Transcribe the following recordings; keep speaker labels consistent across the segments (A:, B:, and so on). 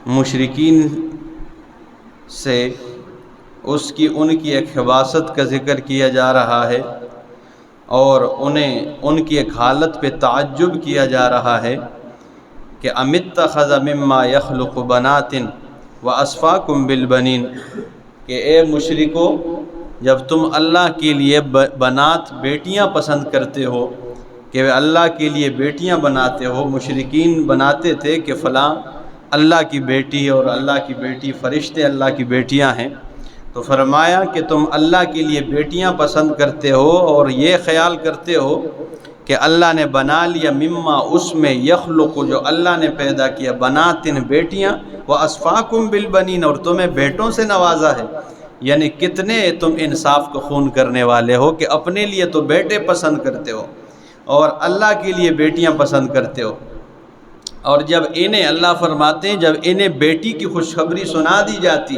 A: مشرکین سے ان کی ایک خباثت کا ذکر کیا جا رہا ہے اور ان کی ایک حالت پہ تعجب کیا جا رہا ہے کہ اتخذ مما یخلق بنات واصفاکم بالبنین، کہ اے مشرکو، جب تم اللہ کے لیے بنات بیٹیاں پسند کرتے ہو، کہ اللہ کے لیے بیٹیاں بناتے ہو، مشرکین بناتے تھے کہ فلاں اللہ کی بیٹی اور اللہ کی بیٹی فرشتے اللہ کی بیٹیاں ہیں، تو فرمایا کہ تم اللہ کے لیے بیٹیاں پسند کرتے ہو اور یہ خیال کرتے ہو کہ اللہ نے بنا لیا مما، اس میں یخلق، جو اللہ نے پیدا کیا، بناتن بیٹیاں، واصفاکم بالبنین، اور تمہیں بیٹوں سے نوازا ہے۔ یعنی کتنے تم انصاف کو خون کرنے والے ہو کہ اپنے لیے تو بیٹے پسند کرتے ہو اور اللہ کے لیے بیٹیاں پسند کرتے ہو۔ اور جب اللہ فرماتے ہیں جب انہیں بیٹی کی خوشخبری سنا دی جاتی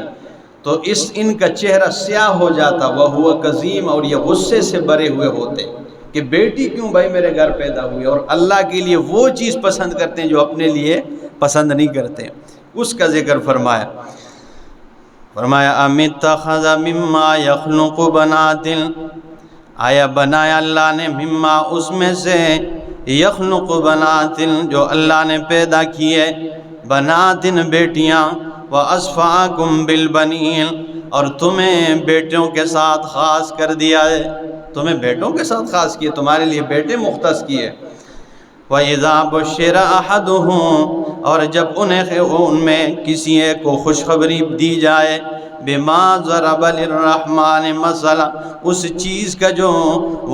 A: تو ان کا چہرہ سیاہ ہو جاتا، وہو کظیم، اور یہ غصے سے بھرے ہوئے ہوتے کہ بیٹی کیوں بھائی میرے گھر پیدا ہوئی، اور اللہ کے لیے وہ چیز پسند کرتے ہیں جو اپنے لیے پسند نہیں کرتے، اس کا ذکر فرمایا۔ ام اتخذ مما یخلق بنات، آیا بنایا اللہ نے مما، اس میں سے، یخلق بنات، جو اللہ نے پیدا کیے، بنات بیٹیاں، واصفاکم بالبنین، اور تمہیں بیٹوں کے ساتھ خاص کر دیا ہے، تمہیں بیٹوں کے ساتھ خاص کیے، تمہارے لیے بیٹے مختص کیے۔ وَإِذَا بُشِّرَ أَحَدُهُمْ، اور جب ان میں کسی ایک کو خوشخبری دی جائے، بِمَا ضَرَبَ لِلرَّحْمَنِ مَثَلًا، اس چیز کا جو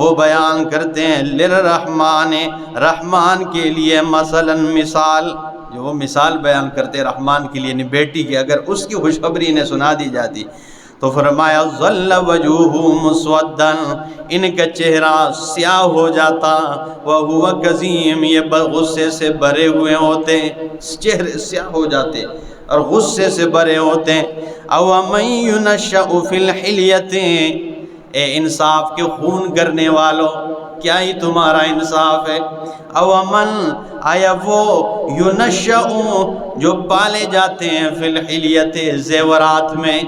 A: وہ بیان کرتے ہیں، لِلرَّحْمَنِ، رحمان کے لیے، مثلاً مثال، جو وہ مثال بیان کرتے رحمان کے لیے، یعنی بیٹی کی، اگر اس کی خوشخبری انہیں سنا دی جاتی تو فرمایا ظل وجوہ مسودا، ان کا چہرہ سیاہ ہو جاتا، وہو کظیم، یہ غصے سے بھرے ہوئے ہوتے، چہرے سیاہ ہو جاتے اور غصے سے بھرے ہوتے۔ او من ینشأ فی الحلیۃ، اے انصاف کے خون کرنے والوں، کیا ہی تمہارا انصاف ہے؟ او من، آیا وہ، ینشأ، جو پالے جاتے ہیں، فی الحلیۃ، زیورات میں،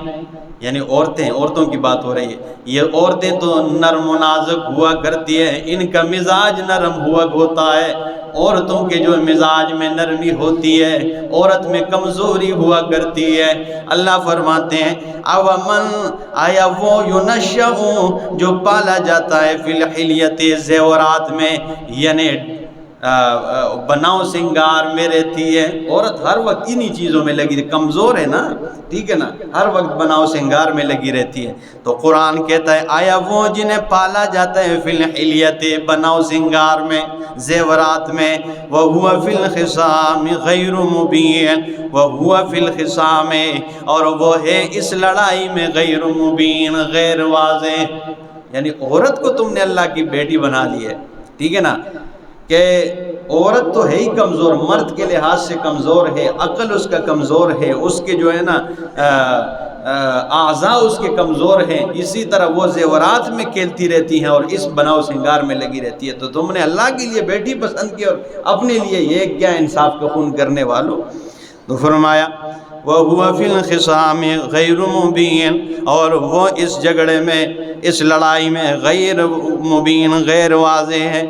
A: یعنی عورتوں کی بات ہو رہی ہے، یہ عورتیں تو نرم و نازک ہوا کرتی ہیں، ان کا مزاج نرم ہوا ہوتا ہے، عورتوں کے جو مزاج میں نرمی ہوتی ہے، عورت میں کمزوری ہوا کرتی ہے۔ اللہ فرماتے ہیں او من، آیا وہ، ینشأ، جو پالا جاتا ہے، فی الحلیۃ، زیورات میں، یعنی بناؤ سنگار میں رہتی ہے، عورت ہر وقت انہی چیزوں میں لگی رہتی، کمزور ہے نا، ٹھیک ہے نا، ہر وقت بناؤ سنگار میں لگی رہتی ہے۔ تو قرآن کہتا ہے آیا وہ جنہیں پالا جاتا ہے فی الحلیۃ، بناؤ سنگار میں، زیورات میں، وہو فی الخصام غیر مبین، وہو فی الخصام، اور وہ ہے اس لڑائی میں، غیر مبین، غیر واضح، یعنی عورت کو تم نے اللہ کی بیٹی بنا لی ہے، ٹھیک ہے نا، کہ عورت تو ہے ہی کمزور، مرد کے لحاظ سے کمزور ہے، عقل اس کا کمزور ہے، اس کے جو ہے نا اعضاء اس کے کمزور ہیں، اسی طرح وہ زیورات میں کھیلتی رہتی ہیں اور اس بناؤ سنگار میں لگی رہتی ہے، تو تم نے اللہ کے لیے بیٹی پسند کی اور اپنے لیے یہ کیا انصاف کا خون کرنے والوں۔ تو فرمایا وَهُوَ فِي الْخِصَامِ غَيْرُ مُبِينٍ، اور وہ اس جھگڑے میں، اس لڑائی میں غیر مبین، غیر واضح ہے۔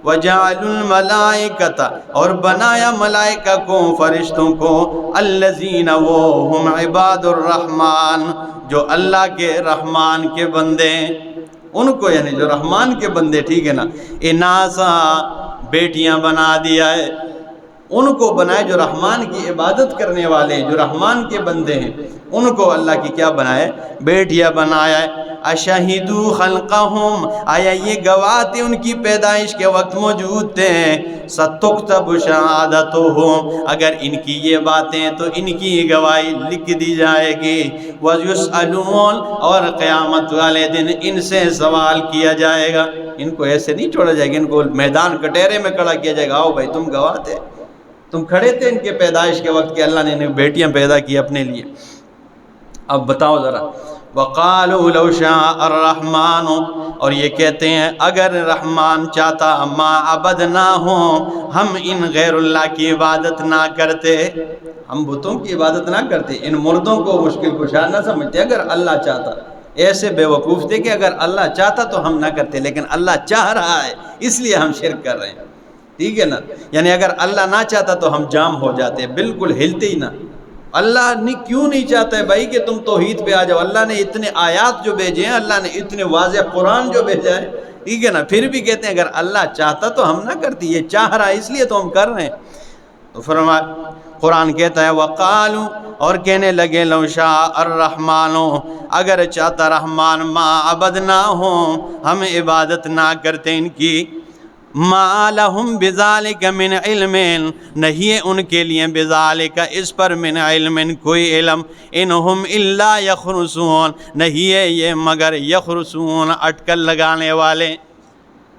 A: وَجَعَلُوا الْمَلَائِكَةَ، اور بنایا ملائکہ کو، فرشتوں کو، الَّذِينَ، وہ ہم عباد الرحمن، جو اللہ کے رحمان کے بندے ہیں، ان کو، یعنی جو رحمان کے بندے، ٹھیک ہے نا، اناسا، بیٹیاں بنا دیا ہے، ان کو بنائے جو رحمان کی عبادت کرنے والے ہیں، جو رحمان کے بندے ہیں، ان کو اللہ کی کیا بنائے؟ بیٹیاں بنایا ہے۔ اشہدوا خلقہم، آیا یہ گواہ تھے ان کی پیدائش کے وقت موجود تھے، ستکتب شہادتہم، اگر ان کی یہ باتیں تو ان کی گواہی لکھ دی جائے گی، ویسألون، اور قیامت والے دن ان سے سوال کیا جائے گا، ان کو ایسے نہیں چھوڑا جائے گا، ان کو میدان کٹہرے میں کھڑا کیا جائے گا، آؤ بھائی تم گواہ تھے، تم کھڑے تھے ان کے پیدائش کے وقت کہ اللہ نے انہیں بیٹیاں پیدا کی اپنے لیے، اب بتاؤ ذرا۔ وقالوا لو شاء الرحمن، اور یہ کہتے ہیں اگر رحمان چاہتا ما عبدناہم، ہم ان غیر اللہ کی عبادت نہ کرتے، ہم بتوں کی عبادت نہ کرتے، ان مردوں کو مشکل کشا نہ سمجھتے، اگر اللہ چاہتا۔ ایسے بے وقوف تھے کہ اگر اللہ چاہتا تو ہم نہ کرتے، لیکن اللہ چاہ رہا ہے اس لیے ہم شرک کر رہے ہیں، ٹھیک ہے نا؟ یعنی اگر اللہ نہ چاہتا تو ہم جام ہو جاتے، بالکل ہلتے ہی نہ۔ اللہ نے کیوں نہیں چاہتا ہے بھائی کہ تم توحید پہ آ جاؤ؟ اللہ نے اتنے آیات جو بھیجے ہیں، اللہ نے اتنے واضح قرآن جو بھیجا ہے، ٹھیک ہے نا؟ پھر بھی کہتے ہیں اگر اللہ چاہتا تو ہم نہ کرتی، یہ چاہ رہا ہے اس لیے تو ہم کر رہے ہیں۔ تو فرمایا، قرآن کہتا ہے وقالو، اور کہنے لگے لو شاء الرحمن، اگر چاہتا رحمان ما عبدناہم، ہم عبادت نہ کرتے ان کی، ما لہم بذالک من علم، نہیں ہے ان کے لیے بذالک اس پر من علم کوئی علم، انہم الا یخرسون، نہیں ہے یہ مگر یخرسون اٹکل لگانے والے،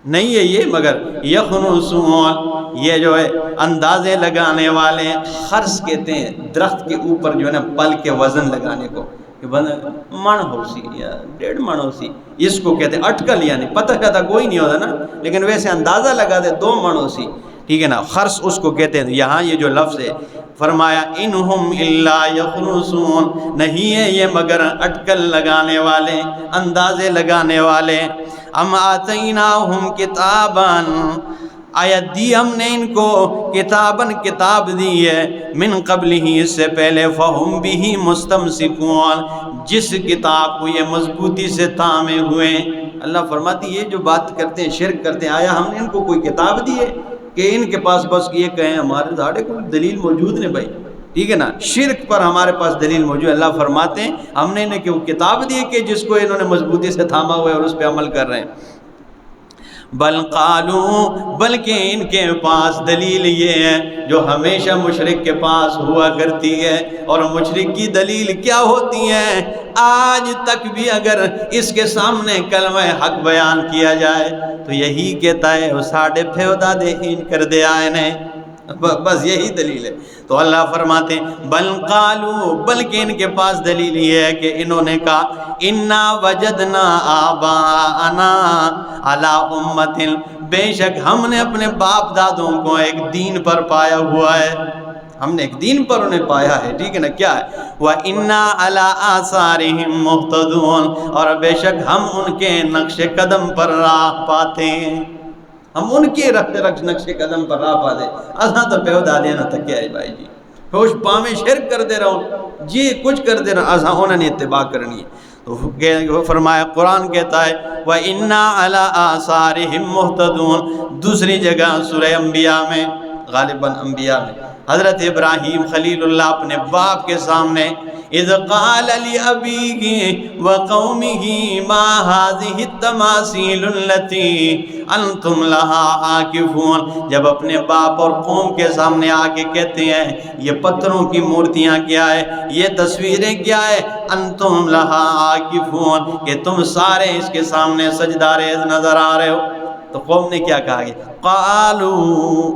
A: نہیں ہے یہ مگر یخرسون یہ جو ہے اندازے لگانے والے۔ خرس کہتے ہیں درخت کے اوپر جو ہے نا پل کے وزن لگانے کو، کہ من ہو سی یا 1.5 من ہو سی، اس کو کہتے ہیں اٹکل، یعنی پتہ کہتا کوئی نہیں ہوتا نا، لیکن ویسے اندازہ لگا دے 2 من ہو سی، ٹھیک ہے نا؟ خرس اس کو کہتے ہیں۔ یہاں یہ جو لفظ ہے فرمایا انہم الا یخرسون، نہیں ہے یہ مگر اٹکل لگانے والے، اندازے لگانے والے۔ ام آتیناہم کتاباً، آیا دی ہم نے ان کو کتاباً کتاب دی ہے، من قبل ہی اس سے پہلے، فہم بھی مستمسکون، جس کتاب کو یہ مضبوطی سے تھامے ہوئے۔ اللہ فرماتی یہ جو بات کرتے ہیں شرک کرتے ہیں، آیا ہم نے ان کو کوئی کتاب دی ہے کہ ان کے پاس بس یہ کہیں ہمارے ساڑھے کوئی دلیل موجود نہیں بھائی، ٹھیک ہے نا؟ شرک پر ہمارے پاس دلیل موجود ہے۔ اللہ فرماتے ہیں ہم نے انہیں کتاب دی ہے کہ جس کو انہوں نے مضبوطی سے تھاما ہوا ہے اور اس پہ عمل کر رہے ہیں۔ بل قالو، بلکہ ان کے پاس دلیل یہ ہے جو ہمیشہ مشرک کے پاس ہوا کرتی ہے، اور مشرک کی دلیل کیا ہوتی ہے؟ آج تک بھی اگر اس کے سامنے کلمہ حق بیان کیا جائے تو یہی کہتا ہے وہ ساڑھے پھیودا دے ہین کر دے آئے نے، بس یہی دلیل ہے۔ تو اللہ فرماتے ہیں بل قالو، بلکہ ان کے پاس دلیل یہ ہے کہ انہوں نے کہا انا وجدنا آباءنا علی امت، بے شک ہم نے اپنے باپ دادوں کو ایک دین پر پایا ہوا ہے، ہم نے ایک دین پر انہیں پایا ہے، ٹھیک ہے نا؟ کیا ہے؟ وَإِنَّا عَلَىٰ آثَارِهِمْ مُقْتَدُونَ، اور بے شک ہم ان کے نقش قدم پر راہ پاتے ہیں، ہم ان کے نقش قدم پر راہ پاتے ہیں۔ اساں تو پیو دادے نہ تکیا ہے بھائی جی، ہوش پاویں شرک کر دے رہا جی کچھ کر دے رہا، اساں انہوں نے اتباع کرنی ہے۔ تو فرمایا قرآن کہتا ہے وَإِنَّا عَلَىٰ آثَارِهِمْ مُقْتَدُونَ۔ دوسری جگہ سورہ انبیاء میں، غالباً انبیاء میں، حضرت ابراہیم خلیل اللہ اپنے باپ کے سامنے اذ قال لأبيه وقومه ما هذه التماثيل التي انتم لها عاكفون، جب اپنے باپ اور قوم کے سامنے آ کے کہتے ہیں یہ پتھروں کی مورتیاں کیا ہے، یہ تصویریں کیا ہے، انتم لها عاكفون، کہ تم سارے اس کے سامنے سجدہ ریز نظر آ رہے ہو۔ تو قوم نے کیا کہا گیا؟ قالو،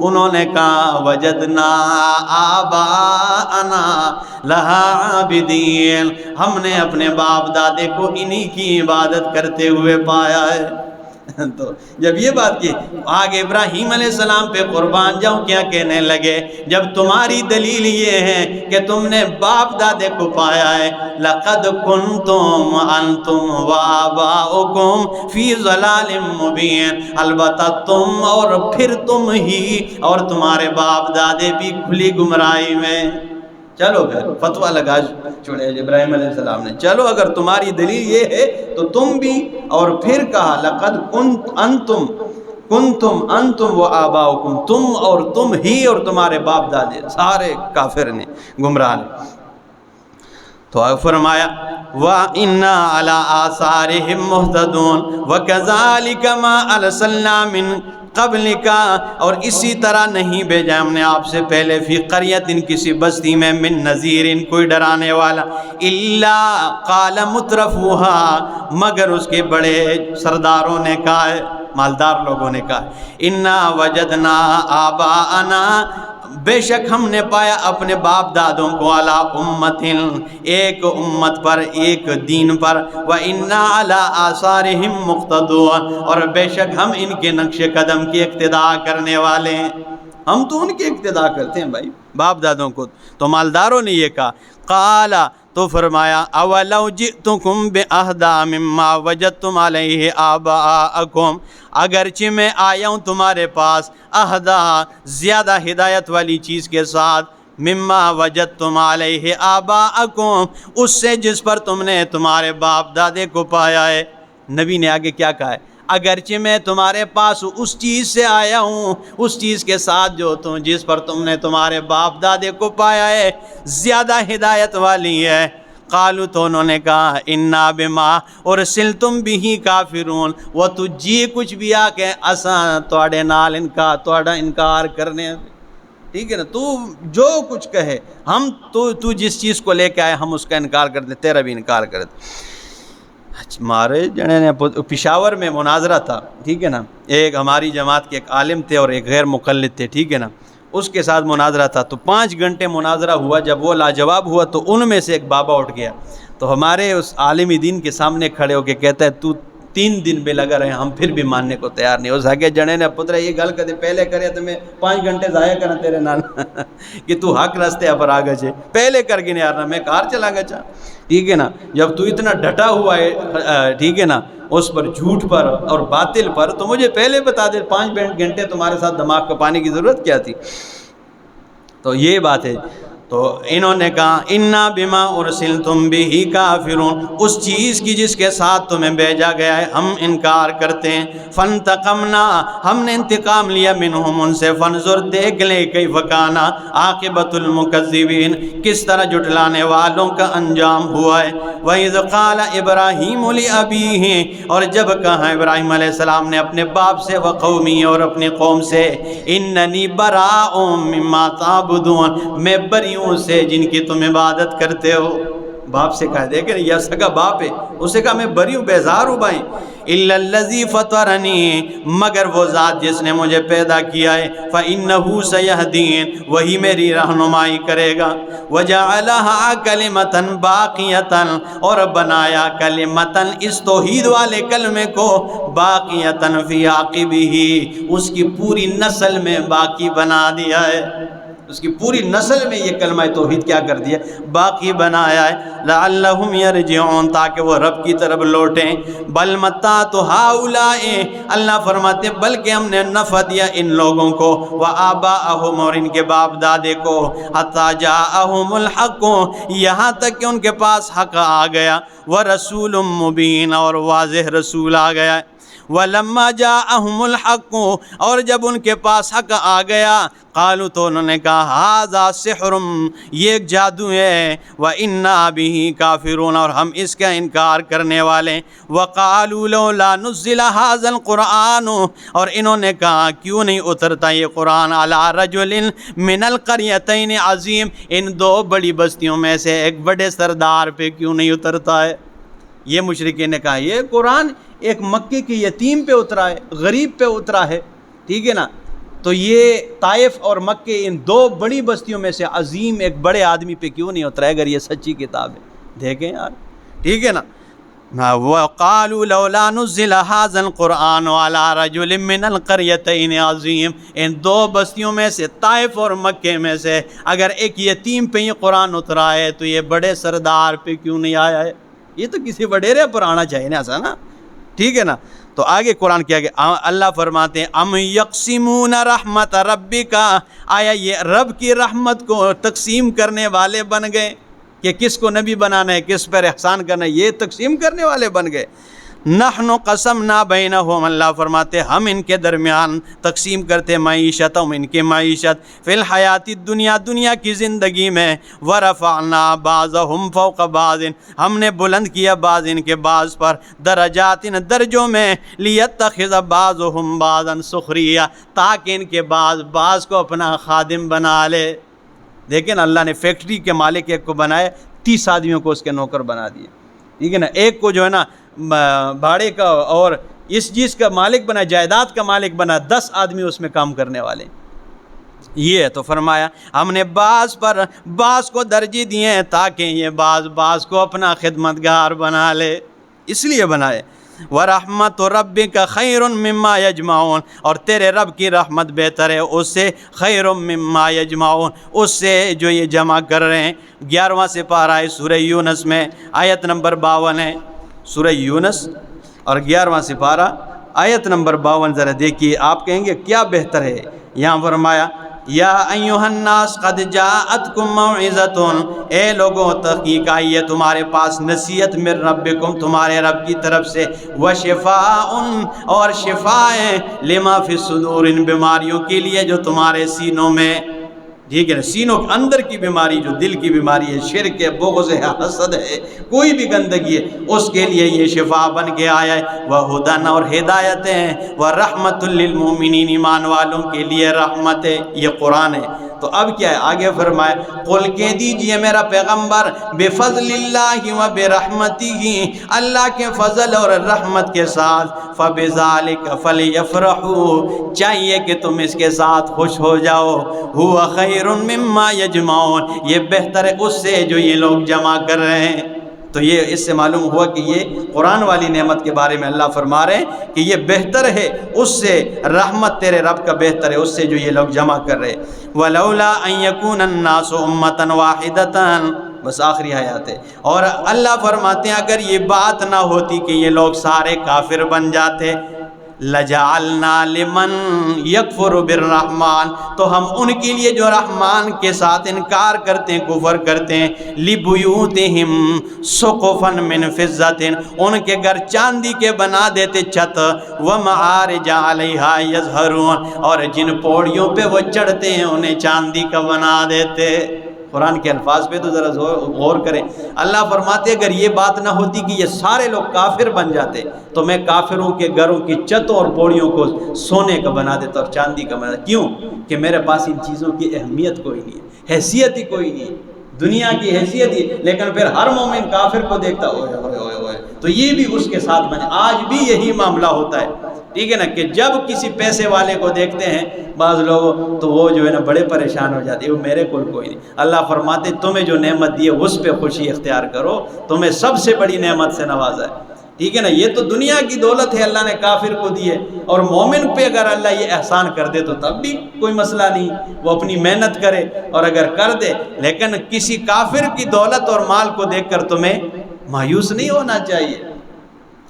A: انہوں نے کہا وجدنا آباءنا لہا عابدین، ہم نے اپنے باپ دادے کو انہی کی عبادت کرتے ہوئے پایا ہے۔ تو جب یہ بات کی آگے ابراہیم علیہ السلام پہ قربان جاؤں کیا کہنے لگے، جب تمہاری دلیل یہ ہے کہ تم نے باپ دادے کو پایا ہے، لقد کنتم انتم وآباؤکم فی ضلال مبین، البتہ تم اور پھر تم ہی اور تمہارے باپ دادے بھی کھلی گمراہی میں۔ چلو پھر فتویٰ لگا چھوڑے ابراہیم علیہ السلام نے، چلو اگر تمہاری دلیل یہ ہے تو تم بھی، اور پھر کہا لقد کنتم انتم و آباؤکم، تم اور تم ہی اور تمہارے باپ دادے سارے کافر نے، گمراہ نے۔ تو فرمایا وَإِنَّا عَلَىٰ آثَارِهِمْ مُهْتَدُونَ وَكَذَلِكَ مَا أَرْسَلْنَا مِن قَبْلِكَ، اور اسی طرح نہیں بھیجا ہم نے آپ سے پہلے، فی قریۃ، کسی بستی میں، من نذیر، کوئی ڈرانے والا، الا قال مترفوها، مگر اس کے بڑے سرداروں نے کہا ہے، مالدار لوگوں نے کہا انا وجدنا آباءنا، بے شک ہم نے پایا اپنے باپ دادوں کو علی امتن، ایک امت پر، ایک دین پر، وَإِنَّا عَلَىٰ آثَارِهِمْ مُقْتَدُونَ، اور بے شک ہم ان کے نقش قدم کی اقتداء کرنے والے ہیں۔ ہم تو ان کی اقتداء کرتے ہیں بھائی، باپ دادوں کو۔ تو مالداروں نے یہ کہا، قال، تو فرمایا، اولو جئتکم بأہدی مما وجدتم علیہ آباءکم، اگرچہ میں آیا ہوں تمہارے پاس اہدا، زیادہ ہدایت والی چیز کے ساتھ، مما وجدتم علیہ آباءکم، اس سے جس پر تم نے تمہارے باپ دادے کو پایا ہے۔ نبی نے آگے کیا کہا ہے؟ اگرچہ میں تمہارے پاس اس چیز سے آیا ہوں، اس چیز کے ساتھ جس پر تم نے تمہارے باپ دادے کو پایا ہے، زیادہ ہدایت والی ہے۔ قالوا، تو انہوں نے کہا، انا بما ارسلتم به کافرون، وہ تو جی کچھ بھی آ کے اساں تواڈے نال تواڈا انکار کرنے، ٹھیک ہے نا، تو جو کچھ کہے ہم تو جس چیز کو لے کے آئے ہم اس کا انکار کر دیں، تیرا بھی انکار کر دیں۔ ہمارے جنے نے پشاور میں مناظرہ تھا، ٹھیک ہے نا، ایک ہماری جماعت کے ایک عالم تھے اور ایک غیر مقلد تھے، ٹھیک ہے نا، اس کے ساتھ مناظرہ تھا، تو 5 گھنٹے مناظرہ ہوا۔ جب وہ لاجواب ہوا تو ان میں سے ایک بابا اٹھ گیا، تو ہمارے اس عالم دین کے سامنے کھڑے ہو کے کہتا ہے، تو 3 دن پہ لگا رہے، ہم پھر بھی ماننے کو تیار نہیں۔ اس آگے جنے نے پتر یہ گل کدے پہلے کرے تو میں 5 گھنٹے ضائع کرنا تیرے نال کہ تو حق راستے پر آ گئے، پہلے کر کے نہیں آ رہا، میں کار چلا گیا چاہ، ٹھیک ہے نا۔ جب تو اتنا ڈٹا ہوا ہے، ٹھیک ہے نا، اس پر، جھوٹ پر اور باطل پر، تو مجھے پہلے بتا دے، 5 گھنٹے تمہارے ساتھ دماغ کا پانی کی ضرورت کیا تھی؟ تو یہ بات ہے۔ تو انہوں نے کہا، انا بما ارسلتم به کافرون، اس چیز کی جس کے ساتھ تمہیں بھیجا گیا ہے ہم انکار کرتے ہیں۔ فانتقمنا، ہم نے انتقام لیا، منہم، ان سے، فانظر، دیکھ لے، کیف کان عاقبۃ المکذبین، کس طرح جھٹلانے والوں کا انجام ہوا ہے۔ وَإِذْ قَالَ إِبْرَاهِيمُ لِأَبِيهِ، اور جب کہا ابراہیم علیہ السلام نے اپنے باپ سے، وقومی، اور اپنی قوم سے، اننی براء مما تعبدون، میں بری ہوں سے جن کی تم عبادت کرتے ہو۔ باپ سے کہا، دیکھیں یہ سگا باپ ہے، اسے کہا میں بری ہوں، بیزار ہوں بھائی۔ الا الذی فطرنی، مگر وہ ذات جس نے مجھے پیدا کیا ہے، فانہ سیہدین، وہی میری رہنمائی کرے گا۔ وجعلھا کلمۃ باقیۃ، اور بنایا کلمۃ، اس توحید والے کلمے کو، باقیۃ فی عقبہ، اس کی پوری نسل میں باقی بنا دیا ہے، اس کی پوری نسل میں یہ کلمہ توحید کیا کر دیا، باقی بنایا ہے۔ لعلہم یرجعون، تاکہ وہ رب کی طرف لوٹیں۔ بل متعت ہؤلاء، اللہ فرماتے بلکہ ہم نے نفع دیا ان لوگوں کو، وآباءہم، اور ان کے باپ دادے کو، حتی جاءہم الحق، یہاں تک کہ ان کے پاس حق آ گیا، ورسول مبین، اور واضح رسول آ گیا۔ وَلَمَّا جَاءَهُمُ الْحَقُّ، اور جب ان کے پاس حق آ گیا، قالوا، تو انہوں نے کہا، هَذَا سِحْرٌ، یہ ایک جادو ہے، وَإِنَّا بِهِ كَافِرُونَ، اور ہم اس کا انکار کرنے والے۔ وَقَالُوا لَوْلَا نُزِّلَ هَذَا الْقُرْآنُ، اور انہوں نے کہا کیوں نہیں اترتا یہ قرآن عَلَىٰ رَجُلٍ مِّنَ الْقَرْيَتَيْنِ عَظِيمٍ، ان 2 بڑی بستیوں میں سے ایک بڑے سردار پہ کیوں نہیں اترتا ہے؟ یہ مشرکین نے کہا یہ قرآن ایک مکے کے یتیم پہ اترا ہے، غریب پہ اترا ہے، ٹھیک ہے نا، تو یہ طائف اور مکے ان 2 بڑی بستیوں میں سے عظیم ایک بڑے آدمی پہ کیوں نہیں اترا ہے اگر یہ سچی کتاب ہے؟ دیکھیں یار، ٹھیک ہے نا۔ وَقَالُوا لَوْلَا نُزِّلَ هَذَا الْقُرْآنُ عَلَىٰ رَجُلٍ مِّنَ الْقَرْيَتَيْنِ عَظِيمٍ، ان 2 بستیوں میں سے، طائف اور مکے میں سے، اگر ایک یتیم پہ یہ قرآن اترا ہے تو یہ بڑے سردار پہ کیوں نہیں آیا ہے؟ یہ تو کسی وڈیرے پر آنا چاہیے نا، ایسا نا، ٹھیک ہے نا۔ تو آگے قرآن کیا گیا، اللہ فرماتے ہیں، ام یقسمون رحمت ربک، آیا یہ رب کی رحمت کو تقسیم کرنے والے بن گئے کہ کس کو نبی بنانا ہے، کس پر احسان کرنا ہے، یہ تقسیم کرنے والے بن گئے۔ نحن قسمنا بینہم، اللہ فرماتے ہم ان کے درمیان تقسیم کرتے معیشتہم، ان کی معیشت، فی الحیات الدنیا، دنیا کی زندگی میں، ورفعنا بعضہم فوق بعض، ہم نے بلند کیا بعض ان کے بعض پر، درجات، درجوں میں، لیتخذ بعضہم بعضا سخریہ، تاکہ ان کے بعض کو اپنا خادم بنا لے۔ دیکھیں نا، اللہ نے فیکٹری کے مالک ایک کو بنائے، 30 آدمیوں کو اس کے نوکر بنا دیے، ٹھیک ہے نا، ایک کو جو ہے نا بھاڑے کا اور اس چیز کا مالک بنا، جائیداد کا مالک بنا، 10 آدمی اس میں کام کرنے والے، یہ تو فرمایا ہم نے بعض پر بعض کو درجی دیے ہیں تاکہ یہ بعض کو اپنا خدمتگار بنا لے، اس لیے بنائے۔ وَرَحْمَتُ رَبِّكَ خَيْرٌ مِّمَّا يَجْمَعُونَ، اور تیرے رب کی رحمت بہتر ہے اس سے، خَيْرٌ مِّمَّا يَجْمَعُونَ، اس سے جو یہ جمع کر رہے ہیں۔ 11واں سپارہ ہے سورہ یونس میں، آیت نمبر 52 ہے، سورہ یونس اور 11واں سپارہ آیت نمبر 52 ذرا دیکھیے، آپ کہیں گے کیا بہتر ہے؟ یہاں فرمایا یا ایھا الناس قد جاءتکم موعظۃ، اے لوگوں تحقیق آئی ہے تمہارے پاس نصیحت من ربکم، تمہارے رب کی طرف سے، وشفاء، اور شفاء ہے، لما فی الصدور، ان بیماریوں کے لیے جو تمہارے سینوں میں، ٹھیک ہے نا، سینوں کے اندر کی بیماری جو دل کی بیماری ہے، شرک ہے، بغض ہے، حسد ہے، کوئی بھی گندگی ہے، اس کے لیے یہ شفا بن کے آیا ہے۔ وہدن، اور ہدایت ہے، ورحمت للمؤمنین، ایمان والوں کے لیے رحمت ہے، یہ قرآن ہے۔ تو اب کیا ہے آگے فرمایا قل کہہ دیجئے میرا پیغمبر، بفضل اللہ و برحمتہ، اللہ کے فضل اور رحمت کے ساتھ، فبذالک فلیفرحوا، چاہیے کہ تم اس کے ساتھ خوش ہو جاؤ، ہوا خیر مما یجمعون، یہ بہتر ہے اس سے جو یہ لوگ جمع کر رہے ہیں۔ تو یہ اس سے معلوم ہوا کہ یہ قرآن والی نعمت کے بارے میں اللہ فرما رہے ہیں کہ یہ بہتر ہے اس سے، رحمت تیرے رب کا بہتر ہے اس سے جو یہ لوگ جمع کر رہے۔ وَلَوْلَا أَن يَكُونَ النَّاسُ أُمَّةً وَاحِدَةً، بس آخری آیات ہے، اور اللہ فرماتے ہیں اگر یہ بات نہ ہوتی کہ یہ لوگ سارے کافر بن جاتے، لَجَعَلْنَا لِمَن يَكْفُرُ بِالرَّحْمَٰنِ، تو ہم ان کے لیے جو رحمان کے ساتھ انکار کرتے ہیں، کفر کرتے ہیں، لِبُيُوتِهِمْ سُقُفًا مِّن فِضَّةٍ، ان کے گھر چاندی کے بنا دیتے چھت، وَمَعَارِجَ عَلَيْهَا يَظْهَرُونَ، اور جن پوڑیوں پہ وہ چڑھتے ہیں انہیں چاندی کا بنا دیتے۔ قرآن کے الفاظ پہ تو ذرا غور کریں، اللہ فرماتے اگر یہ بات نہ ہوتی کہ یہ سارے لوگ کافر بن جاتے تو میں کافروں کے گھروں کی چھتوں اور پوڑیوں کو سونے کا بنا دیتا اور چاندی کا بنا دیتا۔ کیوں؟ کہ میرے پاس ان چیزوں کی اہمیت کوئی نہیں ہے، حیثیت ہی کوئی نہیں ہے، دنیا کی حیثیت ہی، لیکن پھر ہر مومن کافر کو دیکھتا اوئے اوئے اوئے اوئے، تو یہ بھی اس کے ساتھ بنے۔ آج بھی یہی معاملہ ہوتا ہے، ٹھیک ہے نا، کہ جب کسی پیسے والے کو دیکھتے ہیں بعض لوگ تو وہ جو ہے نا بڑے پریشان ہو جاتے ہیں، وہ میرے کول کوئی نہیں۔ اللہ فرماتے تمہیں جو نعمت دی ہے اس پہ خوشی اختیار کرو، تمہیں سب سے بڑی نعمت سے نوازا ہے، ٹھیک ہے نا۔ یہ تو دنیا کی دولت ہے اللہ نے کافر کو دی ہے، اور مومن پہ اگر اللہ یہ احسان کر دے تو تب بھی کوئی مسئلہ نہیں، وہ اپنی محنت کرے اور اگر کر دے، لیکن کسی کافر کی دولت اور مال کو دیکھ کر تمہیں مایوس نہیں ہونا چاہیے۔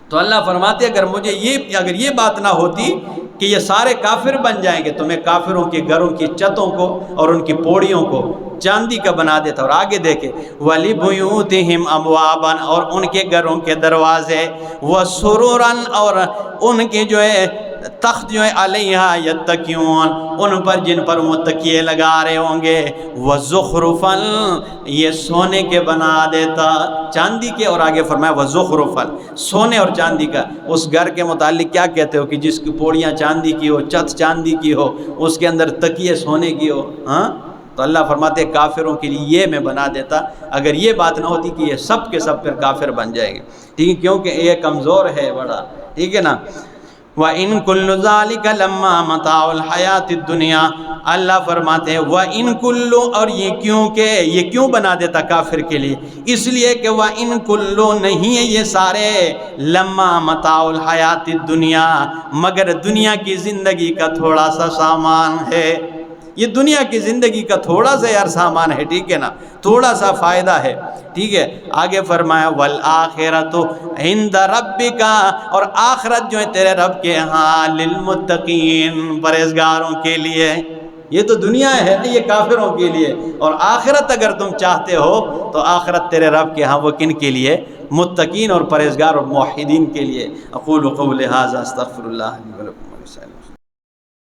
A: تو اللہ فرماتے اگر یہ بات نہ ہوتی کہ یہ سارے کافر بن جائیں گے تو میں کافروں کے گھروں کی چھتوں کو اور ان کی پوڑیوں کو چاندی کا بنا دیتا۔ اور آگے دیکھیں وَلِبُيُوتِهِمْ أَبْوَابًا، اور ان کے گھروں کے دروازے، وَسُرُرًا، اور ان کے جو ہے تخت جو ہے عَلَيْهَا يَتَّكِئُونَ، ان پر جن پر وہ تکیے لگا رہے ہوں گے، وَزُخْرُفًا، یہ سونے کے بنا دیتا، چاندی کے، اور آگے فرمایا وَزُخْرُفًا، سونے اور چاندی کا۔ اس گھر کے متعلق کیا کہتے ہو کہ جس کی پوڑیاں چاندی کی ہو، چھت چاندی کی ہو، اس کے اندر تکیے سونے کی ہو، ہاں، تو اللہ فرماتے ہیں کافروں کے لیے یہ میں بنا دیتا اگر یہ بات نہ ہوتی کہ یہ سب کے سب پھر کافر بن جائیں گے، ٹھیک ہے، کیونکہ یہ کمزور ہے بڑا، ٹھیک ہے نا۔ وَإِن كُلُّ ذَلِكَ لَمَّا مَتَاعُ الْحَيَاةِ الدُّنْيَا، اللہ فرماتے ہیں وَإِن كُلُّ، اور یہ کیوں بنا دیتا کافر کے لیے؟ اس لیے کہ وَإِن كُلُّ، نہیں ہے یہ سارے، لَمَّا مَتَاعُ الْحَيَاةِ الدُّنْيَا، مگر دنیا کی زندگی کا تھوڑا سا سامان ہے، یہ دنیا کی زندگی کا تھوڑا سا یار سامان ہے، ٹھیک ہے نا، تھوڑا سا فائدہ ہے، ٹھیک ہے۔ آگے فرمایا وَالْآخِرَةُ عِنْدَ رَبِّكَ، اور آخرت جو ہے تیرے رب کے ہاں، لِلْمُتَّقِينَ، پرہیزگاروں کے لیے۔ یہ تو دنیا ہے یہ کافروں کے لیے، اور آخرت اگر تم چاہتے ہو تو آخرت تیرے رب کے ہاں وہ کن کے لیے؟ متقین اور پرہیزگار اور موحدین کے لیے۔ اقول قولی ھذا استغفر اللہ لی ولکم ولسائر المسلمین۔